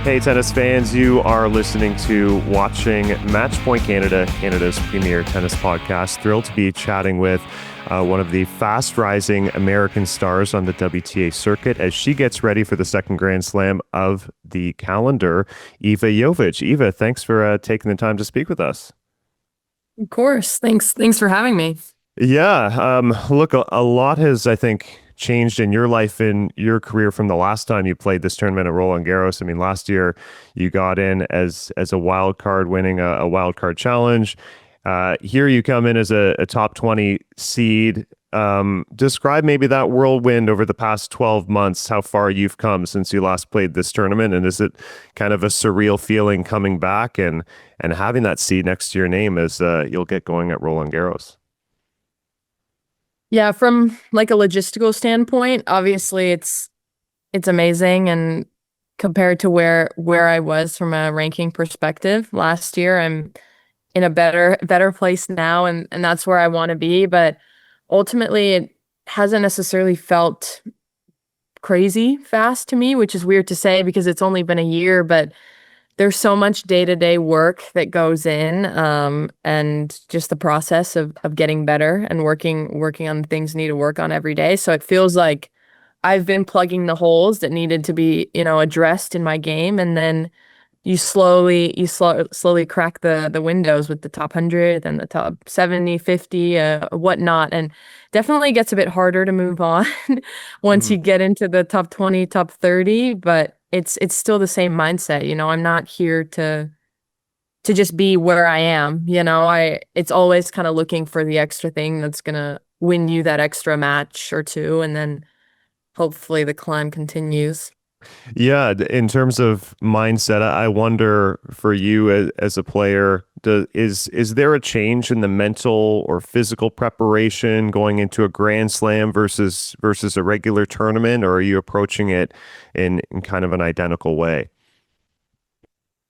Hey, tennis fans, you are listening to Watching Matchpoint Canada, Canada's premier tennis podcast. Thrilled to be chatting with one of the fast-rising American stars on the WTA circuit as she gets ready for the second Grand Slam of the calendar, Iva Jovic. Iva, thanks for taking the time to speak with us. Of course. Thanks for having me. Yeah, look, a lot has, I think, changed in your life, in your career from the last time you played this tournament at Roland Garros. I mean, last year you got in as a wild card, winning a wild card challenge. Here you come in as a top 20 seed. Describe maybe that whirlwind over the past 12 months, how far you've come since you last played this tournament. And is it kind of a surreal feeling coming back and having that seed next to your name as you'll get going at Roland Garros? Yeah, from like a logistical standpoint, obviously it's amazing, and compared to where I was from a ranking perspective last year, I'm in a better place now, and that's where I want to be. But ultimately it hasn't necessarily felt crazy fast to me, which is weird to say because it's only been a year, but there's so much day-to-day work that goes in, and just the process of getting better and working on the things you need to work on every day. So it feels like I've been plugging the holes that needed to be, addressed in my game, and then you slowly crack the windows with the top 100 and the top 70, 50, whatnot, and definitely gets a bit harder to move on once you get into the top 20, top 30, but it's still the same mindset. I'm not here to just be where I am. It's always kind of looking for the extra thing that's gonna win you that extra match or two, and then hopefully the climb continues. Yeah, in terms of mindset, I wonder for you as a player, is there a change in the mental or physical preparation going into a Grand Slam versus a regular tournament, or are you approaching it in kind of an identical way?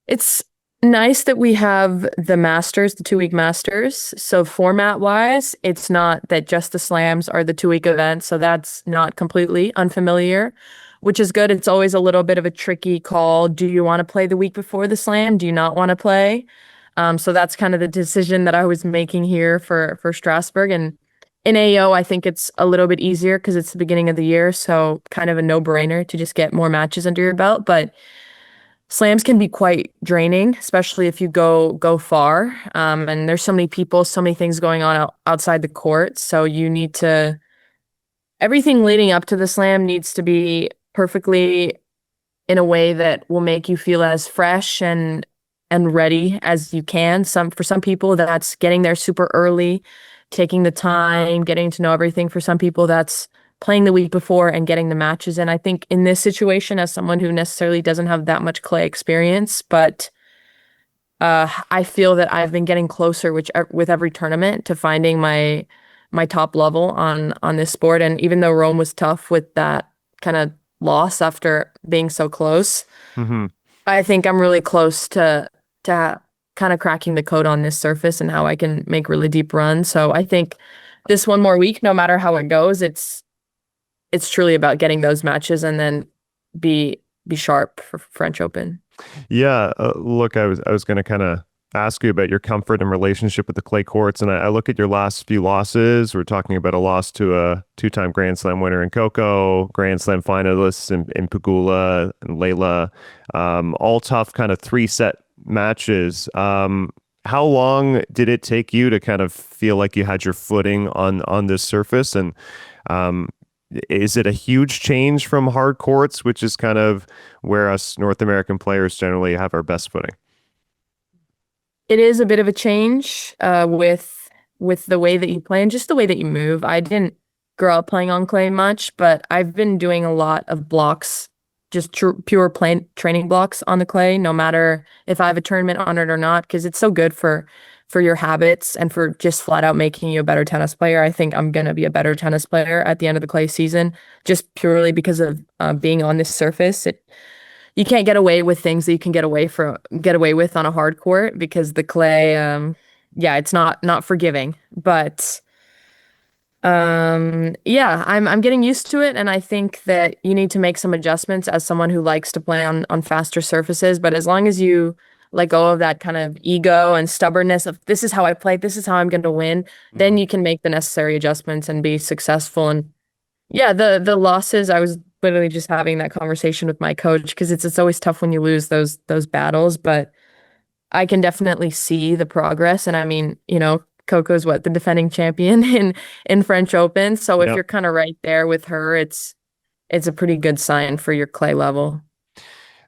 It's nice that we have the Masters, the 2-week Masters. So format wise, it's not that just the slams are the 2-week events. So that's not completely unfamiliar, which is good. It's always a little bit of a tricky call. Do you want to play the week before the slam? Do you not want to play? So that's kind of the decision that I was making here for Strasbourg. And in AO, I think it's a little bit easier because it's the beginning of the year. So kind of a no-brainer to just get more matches under your belt. But slams can be quite draining, especially if you go far. And there's so many people, so many things going on outside the court. So you need to, everything leading up to the slam needs to be perfectly in a way that will make you feel as fresh and ready as you can. For some people, that's getting there super early, taking the time, getting to know everything. For some people, that's playing the week before and getting the matches in. I think in this situation, as someone who necessarily doesn't have that much clay experience, but I feel that I've been getting closer with every tournament to finding my top level on this sport. And even though Rome was tough with that kind of loss after being so close, Hmm. I think I'm really close to kind of cracking the code on this surface and how I can make really deep runs. So I think this one more week, no matter how it goes, it's truly about getting those matches and then be sharp for French Open. Yeah, look, I was going to kind of ask you about your comfort and relationship with the clay courts, and I look at your last few losses. We're talking about a loss to a two-time Grand Slam winner in Coco, Grand Slam finalists in Pegula and Layla, all tough kind of three-set matches. How long did it take you to kind of feel like you had your footing on this surface? And um, is it a huge change from hard courts, which is kind of where us North American players generally have our best footing? It is a bit of a change with the way that you play and just the way that you move. I didn't grow up playing on clay much, but I've been doing a lot of blocks, just pure plain training blocks on the clay, no matter if I have a tournament on it or not, because it's so good for your habits and for just flat out making you a better tennis player. I think I'm gonna be a better tennis player at the end of the clay season, just purely because of being on this surface. You can't get away with things that you can get away with on a hard court because the clay, yeah, it's not forgiving. But Yeah, I'm getting used to it, and I think that you need to make some adjustments as someone who likes to play on faster surfaces. But as long as you let go of that kind of ego and stubbornness of this is how I play, this is how I'm going to win, then Mhm. you can make the necessary adjustments and be successful. And yeah, the losses, I was literally just having that conversation with my coach because it's always tough when you lose those battles, but I can definitely see the progress. And I mean, Coco's what, the defending champion in French Open. So if Yep. you're kind of right there with her, it's a pretty good sign for your clay level.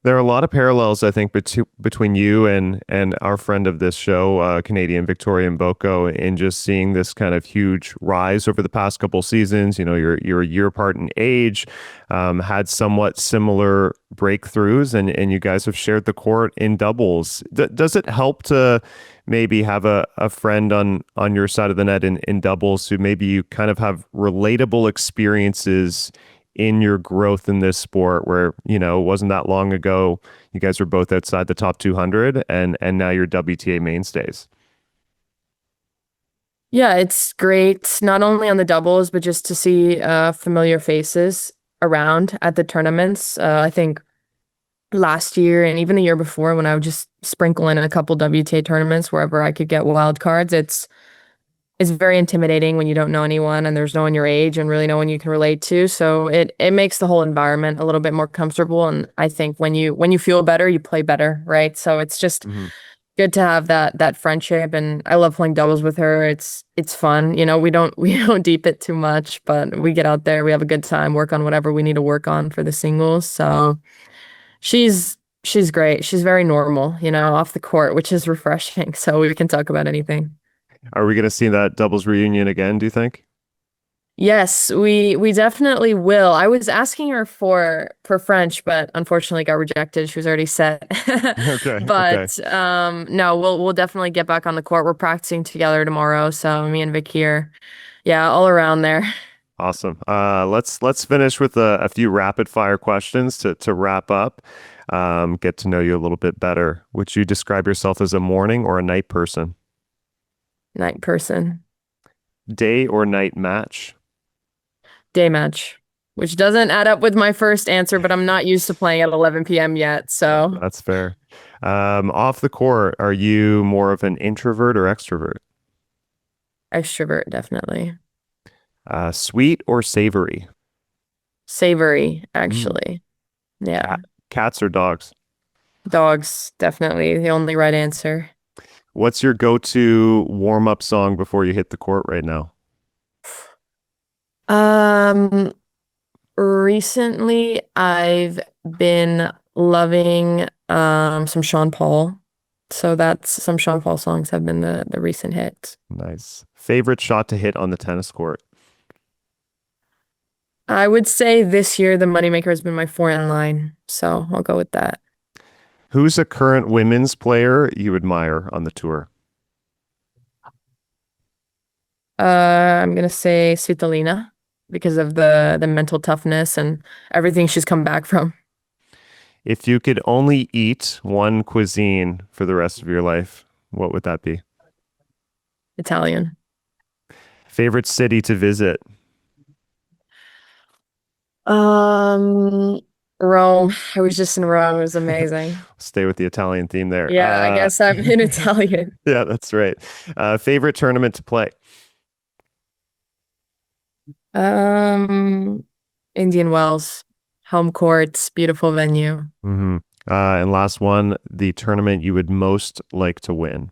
There are a lot of parallels, I think, between you and our friend of this show, Canadian Victoria Mboko, in just seeing this kind of huge rise over the past couple seasons. You're a year apart in age, had somewhat similar breakthroughs, and you guys have shared the court in doubles. Does it help to maybe have a friend on your side of the net in doubles who maybe you kind of have relatable experiences in your growth in this sport where, it wasn't that long ago, you guys were both outside the top 200 and now you're WTA mainstays. Yeah, it's great, not only on the doubles, but just to see familiar faces around at the tournaments. I think last year and even the year before when I would just sprinkle in a couple WTA tournaments wherever I could get wild cards, it's very intimidating when you don't know anyone and there's no one your age and really no one you can relate to. So it makes the whole environment a little bit more comfortable. And I think when you feel better, you play better, right? So it's just Mhm. good to have that friendship. And I love playing doubles with her. It's fun. We don't deep it too much, but we get out there, we have a good time, work on whatever we need to work on for the singles. So she's great. She's very normal, off the court, which is refreshing. So we can talk about anything. Are we going to see that doubles reunion again, do you think? Yes, we definitely will. I was asking her for French, but unfortunately got rejected. She was already set. Okay. Okay. But no, we'll definitely get back on the court. We're practicing together tomorrow, so me and Vicky are, yeah, all around there. Awesome. Let's finish with a few rapid fire questions to wrap up. Get to know you a little bit better. Would you describe yourself as a morning or a night person? Night person. Day or night match? Day match, which doesn't add up with my first answer, but I'm not used to playing at 11 p.m. yet, so That's fair. Off the court, are you more of an introvert or extrovert? extrovert definitely. Sweet or savory? Savory, Mm. actually. Yeah. Cat, cats or dogs? Dogs, definitely the only right answer. What's your go-to warm-up song before you hit the court right now? Um, Recently I've been loving some Sean Paul. So that's some Sean Paul songs have been the recent hits. Nice. Favorite shot to hit on the tennis court? I would say this year the moneymaker has been my forehand line. So I'll go with that. Who's a current women's player you admire on the tour? I'm gonna say Svitolina because of the mental toughness and everything she's come back from. If you could only eat one cuisine for the rest of your life, what would that be? Italian. Favorite city to visit? Um, Rome. I was just in Rome. It was amazing. Stay with the Italian theme there. Yeah, I guess I'm in Italian. Yeah, that's right. Favorite tournament to play? Um, Indian Wells, home courts, beautiful venue. Hmm. And last one, the tournament you would most like to win.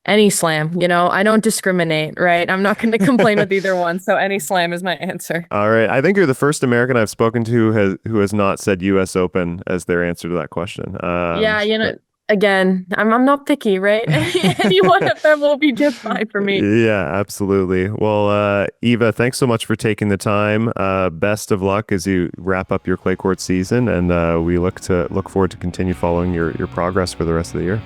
Any slam, I don't discriminate, right? I'm not going to complain with either one, so any slam is my answer. All right. I think you're the first American I've spoken to who has not said U.S. Open as their answer to that question. Yeah, But again, I'm not picky, right? Any one of them will be just fine for me. yeah, absolutely. Well, Eva, thanks so much for taking the time. Best of luck as you wrap up your clay court season, and we look forward to continue following your progress for the rest of the year.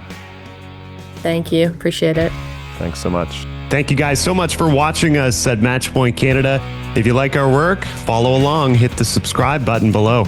Thank you. Appreciate it. Thanks so much. Thank you guys so much for watching us at Matchpoint Canada. If you like our work, follow along, hit the subscribe button below.